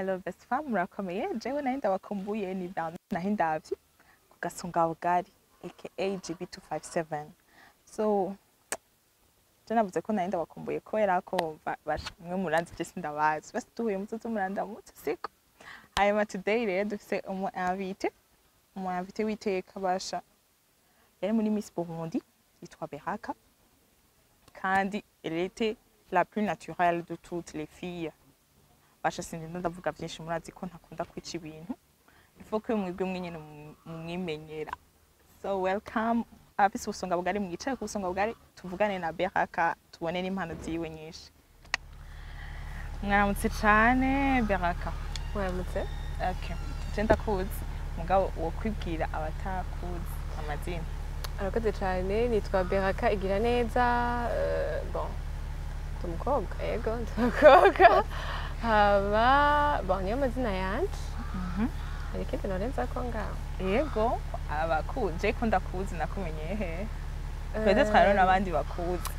Hello best fam, murakomeye. Jewe nari ndabakumbuye ni bintu naho ndavye ku gasonga bugari aka GB257. So je navuze ko nari ndabakumbuye kubera ko mwe muranzi je sindabazi. Basi duhuye muzozo murandamutse siko. Hanyuma today rero dufise umu invité witeka basha. Yari muri Miss Burundi yitwa Beraka. Kandi elle était la plus naturelle de toutes les filles. Basha sindi ndavuga byinshi murazi ko ntakunda kwica ibintu. Ifo ko mwebwe mwenyene mumwimenyera. So welcome abisi usonga bugari mwicaye ku usonga bugari tuvugane na Beraka tubone n'impano ziwe nyinshi. Mwaramutse cyane Beraka. Mwaramutse. Okay. Tenda kuzi mugabo wo kwibwira abatakuzi amazina. Arakoze cyane nitwa Beraka Igiraneza bon umukobwa yego umukobwa haba niyo mazina yanje hari ikindi norenza ko ngaho yego abakuje ko ndakuzi nakumenye he twede twaro n'abandi bakuzi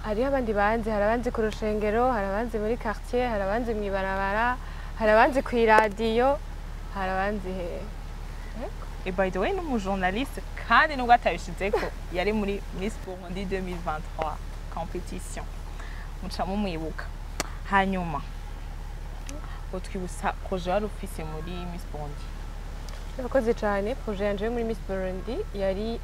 hariho abandi banzi hari abanzi ku rushengero hari abanzi muri quartier hari abanzi mu ibarabara hari abanzi ku iradiyo hari abanzi he et by the way n'umu journaliste kandi nubwo atabishizeko yari muri Miss Burundi 2023 competition mucamo mwibuka hanyuma utwibusa projet wari ufise muri Miss Burundi. Urakoze cyane projet yanje muri Miss Burundi yari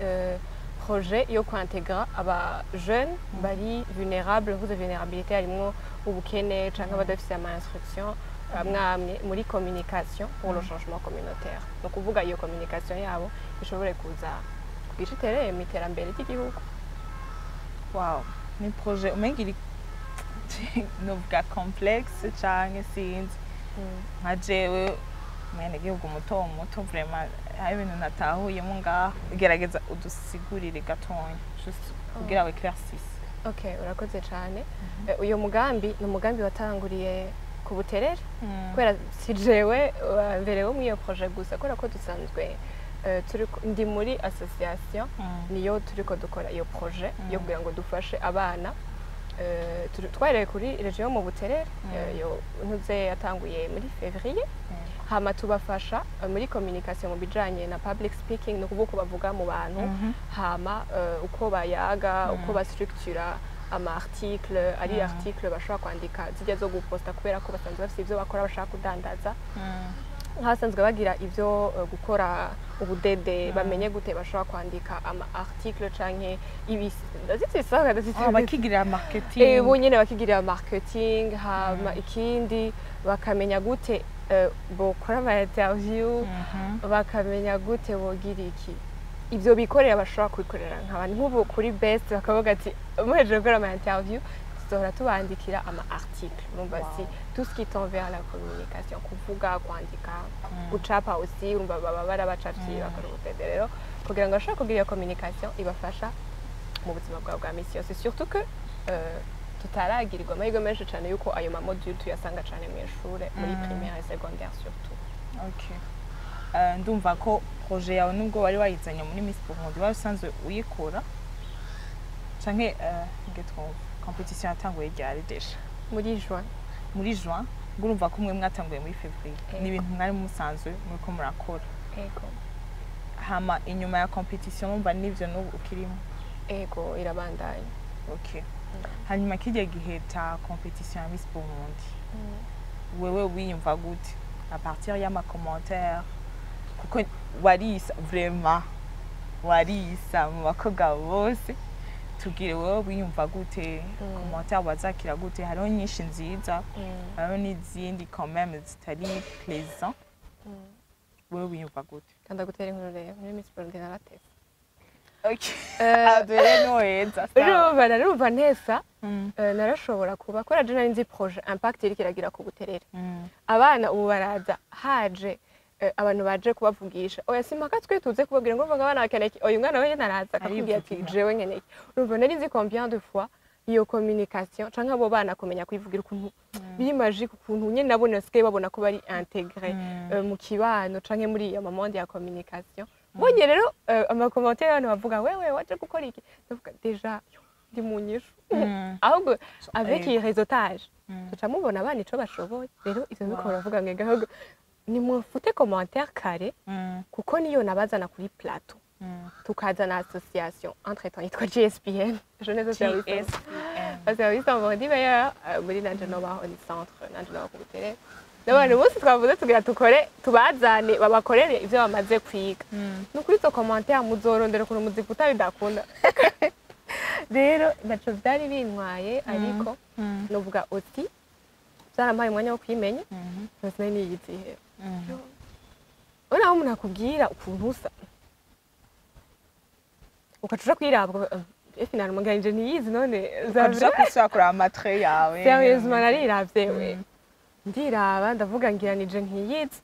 projet yo kwintegra aba jeunes bari vulnérables vous de vulnérabilité harimo ubukene canke badafise ama instruction mwamwe muri communication pour le changement communautaire. Donc kuvuga iyo communication yabo ishobore kuza kugishitere imiterambere ry'igihugu. Wow, ni projet umengiri novuga complexe canke sinzi nka jewe mwene gihugu muto vraiment hari ibintu natahuyemo ngaho gerageza udusigurire gatonya just kugira we classise. Okay, urakoze cyane. Uyo mugambi ni umugambi watanguriye ku buterere kubera si jewe mbere wo mwiyo projet gusa kubera ko dusanzwe ndi muri association niyo turiko dukora iyo projet yo kugira ngo dufashe abana twarere kuri region mu buterere yo ntuze yatanguye muri février hama tubafasha muri communication mu bijanye na public speaking no kuvuga bavuga mu bantu hama uko bayaga uko bastructura ama article ari article bashobora kwandika zijya zo guposta kubera ko basanzwe bafite ivyo bakora bashaka kudandaza hasanzwe bagira ivyo gukora ubudede bamenye gute bashobora kwandika ama article canke ndazitsisaka bakigira marketing bonyene bakigira marketing hama ikindi bakamenya gute bokora ama interview bakamenya gute bogira iki ivyo bikorera bashobora kwikorera nk'abandi nk'ubu kuri best bakavuga ati muheje gukora ama interview tuzohora tubandikira ama article urumva si tout ce qui tend vers la communication kuvuga kwandika gucapa aussi urumva baba barabacapye bakora ubudede rero kugira ngo bashobore kugira iyo communication ibafasha mu buzima bwabo bwa misi yose surtout que tutaragirirwa amahirwe menshi cyane yuko ayo ma module tuyasanga cyane mu ishure muri primaire et secondaire surtout. Okay. Ndumva ko projet yawe nubwo wari wayizanye muri Miss Burundi wari usanzwe uyikora canke ngetwo competition yatanguye ryari desha muri juin ngurumva ko mwe mwatanguye muri février ni ibintu mwari musanzwe muriko murakora ego hama inyuma ya competition numva nivyo n'ubu ukirimo ego irabandanya. Okay. Hanyuma kijya gihe ta competition ya Miss Burundi wewe wiyumva gute à partir ya ma commentaire kuko warisa vraiment warisa mu bakobwa bose tugire wewe wiyumva gute commentaire bazakira gute hariho nyinshi nziza hariho n'izindi quand même zitari plaisant wewe wiyumva gute kanda gutera inkuru rero muri Miss Burundi naratese. Okay. Adore noeza. Urumva ntesa narashobora kuba kora je nari nzi projet impact iri kiragira ku buterere. Abana ubu baraza haje abantu baje kubavugisha oya simpaka twe tuze kubabwira ngo abana bakeneye oya umwana we naraza akakubwira ati jewe nkeneye. Urumva nari nzi combien de fois iyo communication canke abo bana kumenya kwivugira ukuntu biri magique ukuntu nyene nabone sike babona ko bari intégré mu kibano canke muri iyo monde ya communication. Bonye rero ama commentaire abantu bavuga wewe waje gukora iki ndavuga deja ndi mu nyishu ahubwo avec iyi réseautage tuca mubona abana ico bashoboye rero ivyo biko baravuga ngo ahubwo ni mufute commentaire kare kuko niyo nabazana kuri plateau tukazana association entre temps yitwa GSPN jeunesse service service vendredi meilleur muri nanje no baho ni centre nanje no ku butere n'abantu bose twavuze tugira tukore tubazane babakorere ivyo bamaze kwiga no kuri zo commentaire muzorondera kuno muzifuta bidakunda rero naco byari bintwaye ariko novuga oti byarampaye umwanya wo kwimenya bose nari niyizihe ona umuntu akubwira ukuntu usa ukacuja kwirabwa final muganje niyizi none ukacuja kwisakura amatre yawe sérieusement nariravye we ndiraba ndavuga ngira nije nkiyizi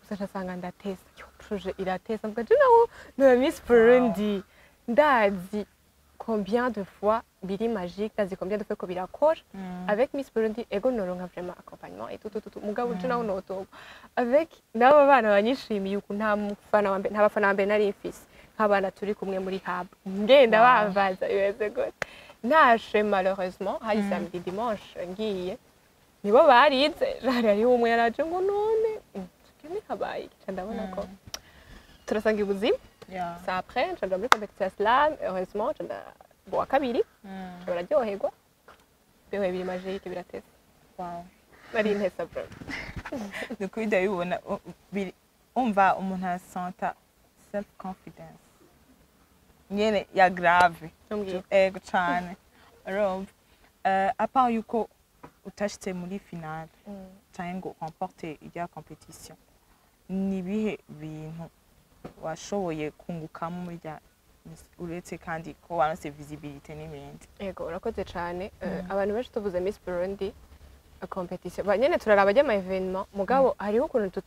gusa asanga ndatesa yo projet iratesa mvuga je naho no Miss Burundi ndazi combien de fois biri magique ndazi combien de fois ko birakora avec Miss Burundi ego noronka vraiment accompagnement et tout mugabo je naho noto avec nabo bana banyishimiye uko nta bafana wa mbere nari mfise nk'abana turi kumwe muri hub ngenda bavaza yeze gose nashe malheureusement hari samedi dimanche ngiye nibo barize jari umwe yaraje ngo none kene kabaye cyane ndabona ko turasanga ubuzima ça après je dois compétition slam heureusement je boa kabiri bararyoherwa bewe biri magique biratese wow bari intesa bro donc ndabibona umva umuntu asanta self confidence nyene ya grave ego cyane urumva apart yuko utashitse muri finale cyangwa remporter ijya competition ni bihe bintu washoboye kungukamo muri ya uretse kandi ko wanose visibility n'ibindi ego urakoze cyane abantu benshi tuvuze Miss Burundi competition banyene turaraba ajya ama evenement mugabo hariho ukuntu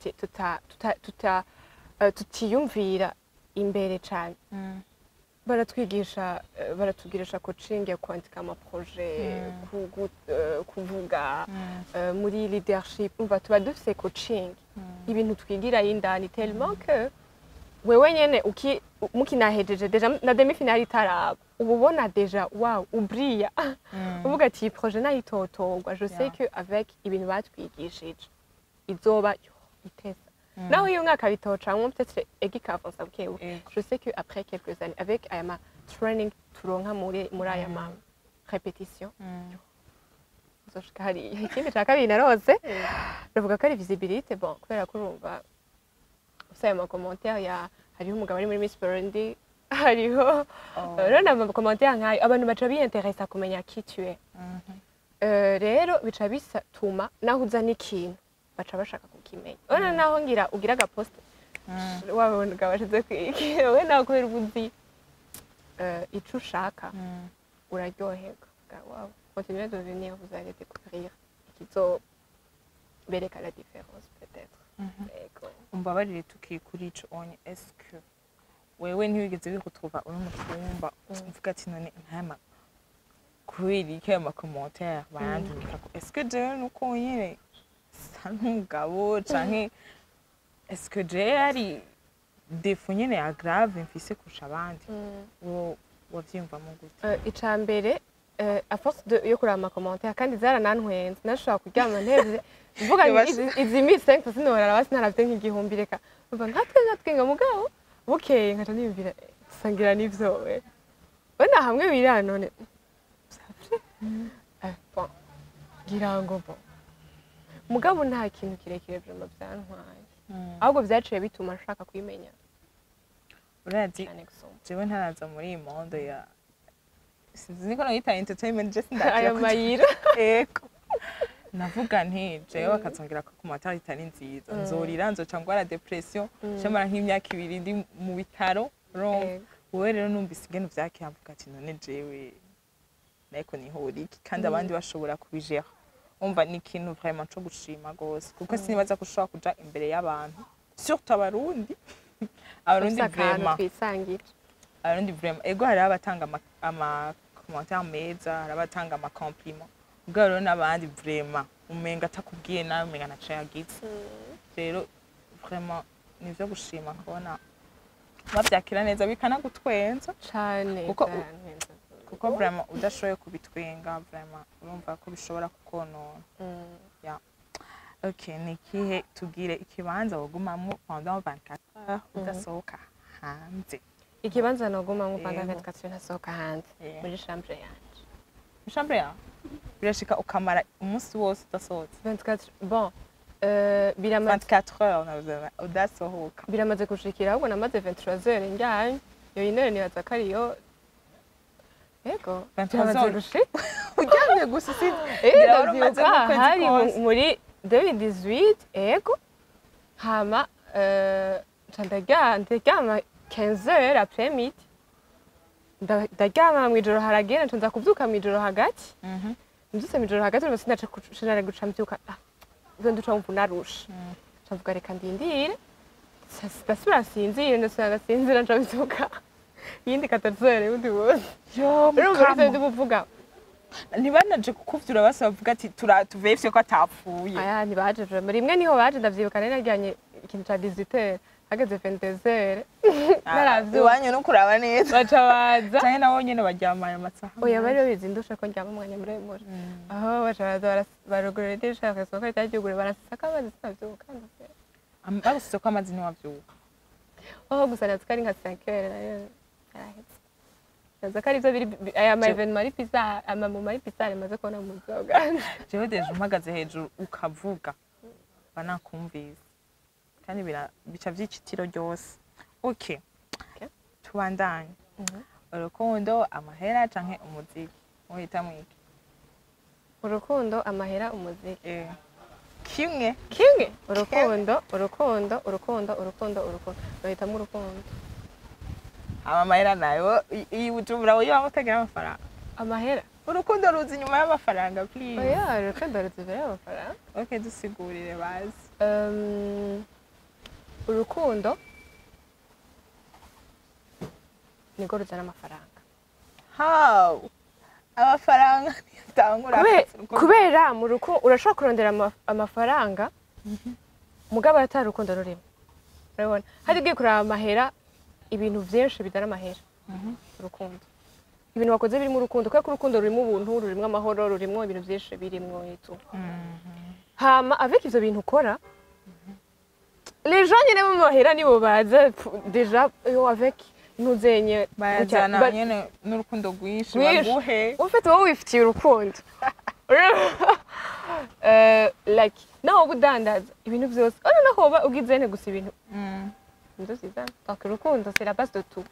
tutiyumvira imbere cyane baratugirisha coaching ya kwandika ama projet kuvuga muri leadership umva tuba dufise coaching ibintu twigira yindani tellement que wewe nyene mukinahejeje deja na demi finale itaraba ubona deja wow ubriya uvuga ati projet nayitotogwa je sais que avec ibintu batwigishije izoba itesa naho iyo mwaka bitocamwe peut-être egikavansa bukewe je sais que après quelques années avec ayama training turonka muri ayama répétition zoshika hari ikindi cya kabiri narose ndavuga ko ari visibilité bon kubera ko urumva usaya ama commentaire ya hariho umugabo ari muri Miss Burundi hariho rero ama commentaire nkayo abantu baca biinteressa kumenya qui tu es rero bica bisatuma naho uzana ikintu baca bashaka kukimenya ona naho ngira ugira ga post wabona gabashize kwiki we naho kubera ubuzi ico ushaka uraryoherwa wow continuez de venir vous allez découvrir ikizo bereka la différence peut-être umbabarire tukikuri ico onye est-ce que wewe ntiwigeze bikutuva uri mu twumba uvuga ati none nkama kubera iki ama commentaire barandika ko est-ce que je nuko nyine sanugabo canke est-ce que je ari défaut nyene ya grave mfise kurusha abandi wo wavyumva mu gute icambere à force de yo kurama commentaire kandi zaranantwenze nashaka kuryama ntevye mvuga izi Miss 5 sinora basi naravye nk'igihumbi reka mva nkatwe nga mugabo bukeye nkaca niyumvira sangira n'ivyo we bona hamwe bira none bon girango bon mugabo nta kintu kirekire vyama byantwaye ahubwo vyaciye bituma nshaka kwimenya urazi jewe ntaraza muri iyi mondo ya sinzi ko nayita entertainment just ndakira mayira eko navuga nti jewe bakazongera ko kumatari itari nziza nzorira nzoca ngwara depression shamara nk'imyaka 2 ndi mu bitaro wowe rero numvise ingene vyakihavuga ati none jewe nako nihoriki kandi abandi bashobora kubijera umva ni ikintu vraiment cyo gushima gose kuko sinibaza ko ushobora kuja imbere y'abantu surtout abarundi vraiment twisangira abarundi vraiment ego hari abatanga ama commentaire meza hari abatanga ama compliment ubwo rero n'abandi vraiment umenga atakubwiye nawe umenga naca yagize rero vraiment nivyo gushima kubona bavyakira neza bikana gutwenza cyane kuko vraiment udashoboye kubitwenga vraiment urumva ko bishobora kukonona. Yeah. Okay, nikihe tugire ikibanza wogumamwo pendant 24 heures udasohoka hanze? Ikibanza nogumamwo pendant 24 heures ntasohoka hanze muri chambre yanje. Muri chambre yawe birashika ukamara umunsi wose udasohotse? 24 bon biramaze 24 heures udasohoka. Biramaze gushikira ahubwo namaze 23 heures njyanye. Yo inere nibaza ko ariyo Ego, biramaze gushika. Uryamye gusa ndavyibuka hari muri 2018 ego hama ndaryama 15 heures après midi ndaryama mw'ijoro haragera nza kuvyuka mw'ijoro hagati mbyutse mw'ijoro hagati urumva sinari guca mvyuka izo nduca wumva unarusha ndavuga reka ndindire ndasubira nsinzire ndasubira ngasinzira nca mvyuka yindi 14 heures ubundi bose urumva ivyo ndibuvuga ntibanaje kukuvyura base bavuga ati tuvevye ko atapfuye. Aya ntibaje rimwe niho baje ndavyibuka nari naryanye ikintu ca 18 heures hageze 22 heures naravyuka iwanyu no kuraba neza baca baza cyane nabo nyene baryamaye amasaha. Oya bari bizindusha ko ndyama umwanya muremure aho baca baza barugurira idisha bakasohoka itajyugure barasaka amazi sinavyuka bagusise ko amazi ntiwavyuka. Gusa natwe ari nka 5 heures nayo yarahetse Zakari byo biri aya ma event mari pizza mu mari pizza maze kubona mu nzoga. Jewe deje umpagaze hejuru ukavuga banakumvise. Kandi bica vyicitiro ryose. Okay. Tubandanye. Urukundo amahera canke umuziki. Uhita mwiki. Urukundo amahera umuziki. Kimwe. Urukundo. Uhita mu urukundo. Amahera nayo ibujumbura wo yamutagira amafaranga. Amahera urukundo ruzi nyuma y'amafaranga please. Oya urukundo ruzi nyuma y'amafaranga. Okay, dusigurire bazi. Urukundo niko ruzana amafaranga. How? Amafaranga ntitangura kubera mu rukundo urashobora kurondera amafaranga mugabo atari urukundo rurimo. Urabona hari giye kuraba amahera ibintu vyinshi bidara amahera. Urukundo ibintu wakoze biri mu rukundo kuko urukundo rurimo ubuntu rurimo amahoro rurimo ibintu vyinshi birimo itu hama avec ivyo bintu ukora les gens nyene mu mahera nibo baza déjà yo avec nuzenye bajana nyene n'urukundo rwinshi baguhe ufite wowe wifitiye urukundo like naho budandaza ibintu vyose naho ugizene gusa ibintu donc urukundo c'est la base de tout.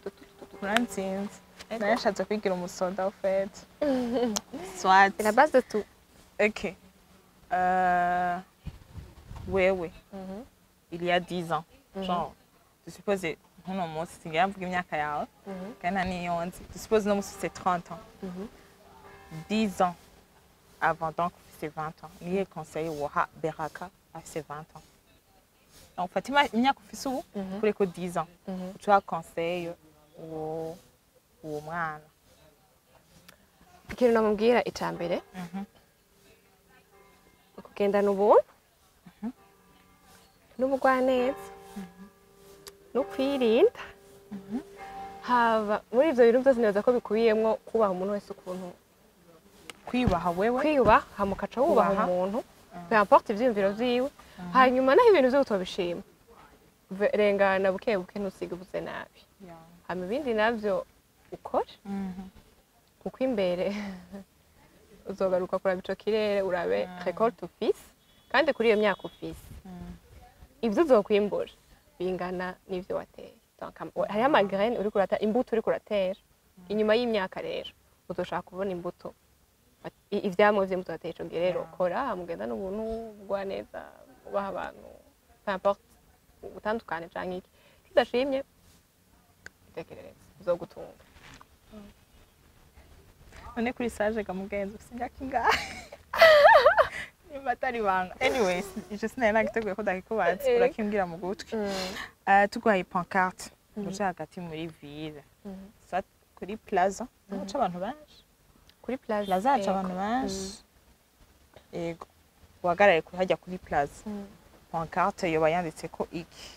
Uransinze nashatse kwigira umusoda au fait. Soit c'est la base de tout. Okay. Wewe il y a 10 ans genre tu supposes nkuno munsi singira mvuga imyaka yawe kana niyo nzi tu supposes no munsi c'est 30 ans 10 ans avant donc c'est 20 ans niye conseil woha Beraka à ses 20 ans. Donc Fatima imyaka ufise ubu kuri ko 10 ans tu conseil uwo mwana ikintu namubwira icambere ukugendana ubuntu n'ubugwaneza no kwirinda haba muri ivyo bintu byose neza ko bikubiyemwo kubaha umuntu wese ukuntu kwibaha wewe kwiyubaha hamukaca wubaha umuntu peu importe ivyiyumviro vyiwe hanyuma naho ibintu vyo tubishima rengana buke buke ntusiga ubuze nabi hama ibindi navyo ukora kuko imbere uzogaruka kuraba ico kirere urabe récolte ufise kandi kuri iyo myaka ufise ivyo uzokwimbura bingana n'ivyo wateye. Donc hariho amagraine uri kuratera imbuto uri kuratera inyuma y'imyaka rero uzoshaka kubona imbuto ivyamwe vy'imbuto wateye ico gihe rero kora mugenda n'ubuntu bwa neza ubaha abantu peu importe utandukane canke iki tudashimye itekerereza uzogutunga. None kuri sage gamugenzi ufise imyaka ingahe? Nimba atari banga. Anyways, je sinari nagiteguye ko ndakikubaza urakimbwira mu gutwi. Tugwaye pancarte uje hagati muri ville. Soit kuri plaza uca abantu benshi. Kuri plaza aca abantu benshi. Yego. Wagarare hajya kuri plaza. Pancarte yoba yanditse ko iki?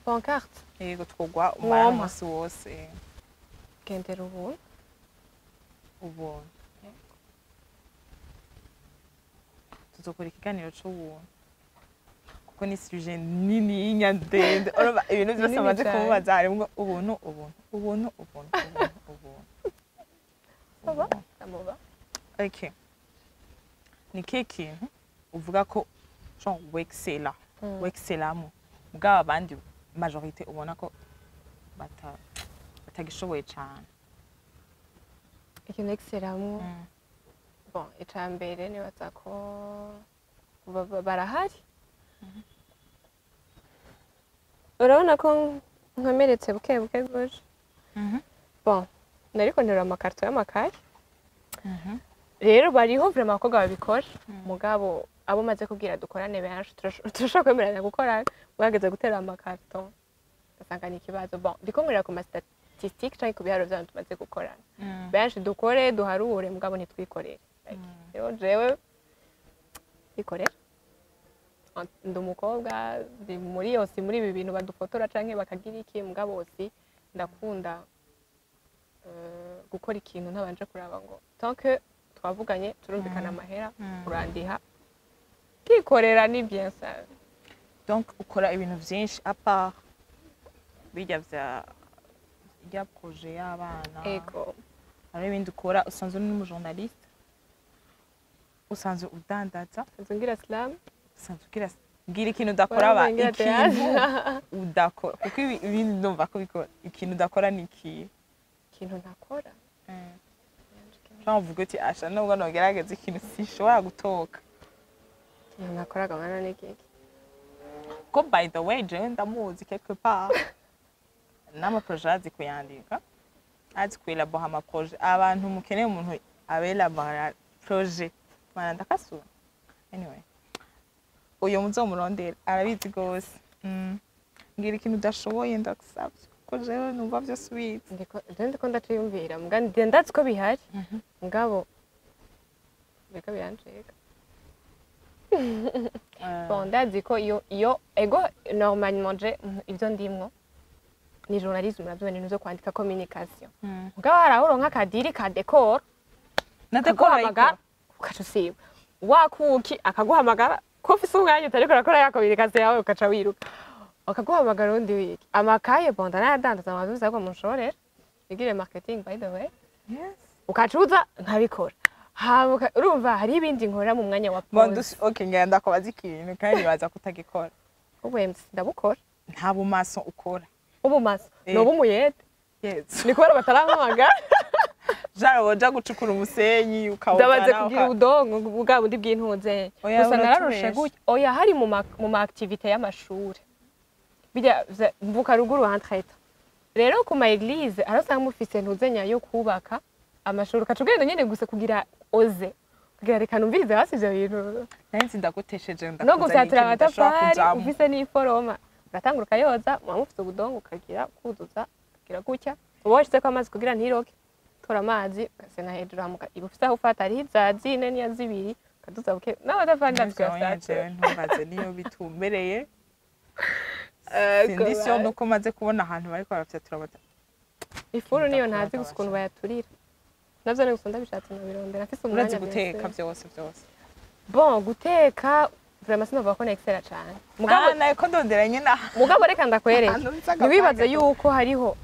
Pancarte yego twogwa umunsi wose. Gendera ubuntu ubuntu tuzokora ikiganiro c'ubuntu kuko ni sujet nini y'inyandende urumva ibintu byose amaze kumubaza harimo ubuntu Samuba. Okay. Ni kintu uvuga ko genre wexcella wexcellamo mugabo abandi majorité ubona ko batagishoboye cyane Ikintu excelamo bon icambere ni bazako barahari urabona ko nkomeretse buke guje bon nariko ndera amakarto y'amakaye rero bariho vraiment abakobwa babikora mugabo abo maze kubwira dukorane benshi turashaka kwemeranya gukorana mwageze gutera amakarto basanga ni ikibazo bon ndiko nkorera ku ma statistique cyangwa ku biharo by'abantu tumaze gukorana benshi dukore duharure mugabo ntitwikorere rero jewe ikorera ndi umukobwa ndi muri yose muri ibi bintu badufotora canke bakagira iki mugabo wose ndakunda gukora ikintu ntabanje kuraba ngo tant que twavuganye turumvikana amahera urandiha kikorera ni bien ça donc ukora ibintu byinshi à part bijya bya projet y'abana ego hari ibindi ukora usanzwe uri n'umujournaliste usanzwe udandaza ngira slam usanzwe ngira ikintu udakora ba ikintu udakora kuko ibindi ndumva ko bikora ikintu udakora ni ikintu ntakora uvuga uti asha nubwo nogerageza ikintu sinshobora gutoka ikintu nakoraga mwana n'iki ko by the way jewe ndamuzi quelque part n'amaprojet azi kuyandika azi kuelabora amaprojet abantu mukeneye umuntu abelabora projet mana ndakasura anyway uyo muzomurondera arabizi gose ngira ikintu udashoboye ndagusabye ko jewe numva byose ubizi ndiko ndaciyumvira mugandi ndazi ko bihari mugabo beka biranjeka bon ndazi ko iyo ego normalement je ivyo ndimwo ni journalisme navyo ni zo kwandika communication mugabo haraho nk'akadiri ka decor na decor ukacusiba wakuki akaguhamagara ko ufise umwanya utariko urakora ya communication yawe ukaca wiruka akaguhamagara undi wiki amakaye bonda nadandaza amazuza ko munshorera igire marketing by the way yes ukacuza nkabikora urumva hari ibindi nkora mu mwanya wa pause okay ngenda ko bazi ikintu kandi baza kutagikora ubwemse ndabukora nta bumaso ukora ubumaso no bumuyede yes nikora batarahamagara jara woja gucukura umusenyi ndabaze kugira udongo bwa bundi bw'intunze gusa nararushe gutya oya hari mu activité y'amashuri bijya mvuka ruguru entraite rero ku ma église arasanga mufise ntuzenya yo kubaka amashuri kacugenda nyene gusa kugira oze kugira reka numvirize hasi ivyo bintu nansi ndagutesheje no gusatira amatafari ufise n'iforoma uratangura ukayoza mufise ubudongo ukagira kuzuza kugira gutya ubashyize ko amazi kugira ntiroke tora amazi ugasena hejuru hamuka ibufise aho ufata ari izazi nene ya zibiri kaduza buke n'amatafari ndavyo ntumbaze niyo bitumbereye sindisiyo nuko maze kubona ahantu bariko barafyatura bata ifuru niyo ntazi gusa ukuntu bayaturira navyo ne gusunda bishatse nabirondera afise umwanya urazi guteka byose bon guteka vraiment sinova ko nexera cyane mugabo naye ko ndonderanye na mugabo reka ndakwereka nibibaze yuko hariho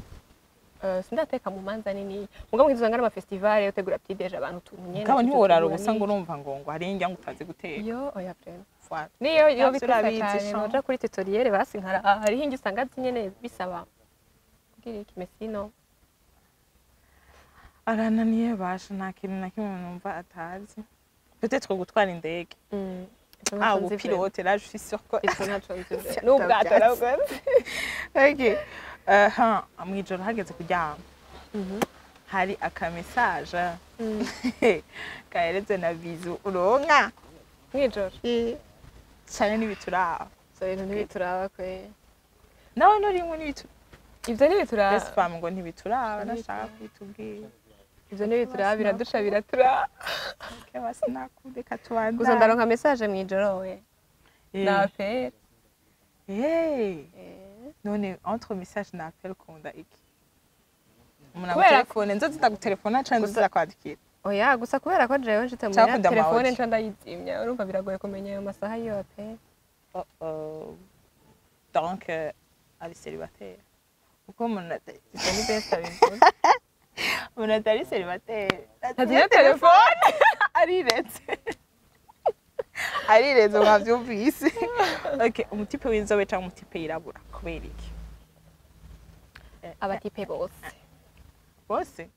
sindateka mu manza nini mugabo ngizanga ama festival utegura petit déj abantu tunyene mugabo ntiworara ubusa ngo urumva ngo hari injya ngutazi guteka yo oya prene niyo bitasa cyane noja kuri tutoriel basi nkara hari hingi usanga zinyene bisaba kugira iki mesino arananiye basha nta kintu na kimwe numva atazi peut-être gutwara indege ubu pilote là je suis sûr ko n'ubwato nabwo okay amwijoro hageze kuryama hari akamessage kahereze na bizu uronka mwijoro cyane n'ibituraba so ibintu n'ibituraba kwe nawe nurimwe n'ibituraba ivyo n'ibituraba ese fam ngo ntibituraba nashaka kwitubwira ivyo n'ibituraba biradusha biraturaba ke basi nakudeka tuanda gusa ndaronka message mwijoro we na appel none entre message na appel kunda iki umuna telefone nzo zitagutelefona cyane nzo zakwandikira oya gusa kubera ko jewe nshitse muri Cakunda telefone amaoji. nca ndayizimya urumva biragoye kumenya ayo masaha yo pe Donc ari célibataire uko umuntu ivyo ni best abivuze umuntu atari célibataire Ntagira telefone. arireze mwavyumvise. Okay, umutipe w'inzobe cyangwa umutipe yirabura kubera iki? abatipe bose Bose